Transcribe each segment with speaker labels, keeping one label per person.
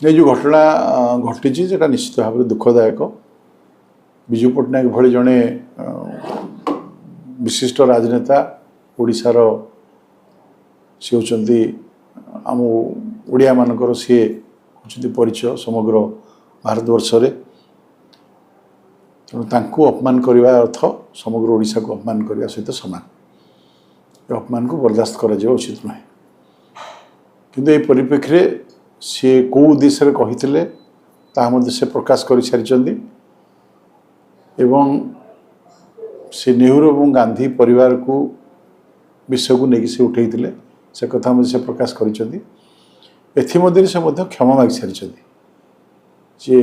Speaker 1: ये जो घटना घटी से निश्चित भाव में दुखदायक। विजु पट्टनायक भली जड़े विशिष्ट राजनेता ओडिशार सी होती आम ओडिया मानकर सी होती परिचय समग्र भारतवर्ष तेणु तांको अपमान करने अर्थ समग्र ओडिशा को अपमान करने सहित सामान अपमान को बर्दाश्त करा उचित नुहे किंतु ये परिप्रेक्षी सी कौ उद्देश्य कही से प्रकाश कर सारी एवं से नेहरू और गांधी परिवार को विषय को लेकिन से उठे से कथा से प्रकाश कर क्षमा माग सारी जे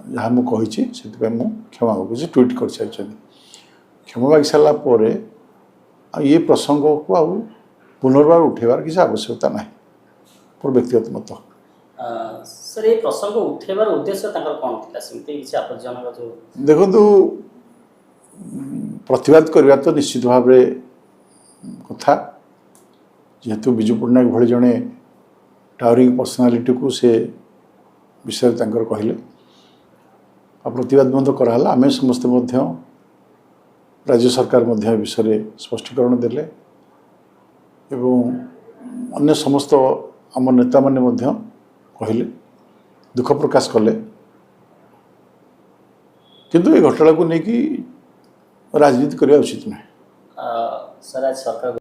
Speaker 1: जहाँ मुझे से क्षमा मागुची ट्वीट कर सारी क्षमा माग सारापर ये प्रसंग को आउ पुनर्बार उठेबार किसी आवश्यकता ना मोर व्यक्तिगत मत।
Speaker 2: सर ये प्रसंग उठेबार उद्देश्य कौन था सेमती किसी आपत्तिजनक जो
Speaker 1: देखो प्रतिवाद करवा तो निश्चित भाव कथा जेहेतु विजु पट्टनायक भली जड़े टावरिंग पर्सनालीटी को से विषय कहले प्रतिवाद कराला आम समस्ते राज्य सरकार विषय स्पष्टीकरण देले एवं अन्य समस्त आम नेता माने कहले दुख प्रकाश कले किंतु ये घटना को लेकिन राजनीति करने उचित नुहे।
Speaker 2: सर आज सरकार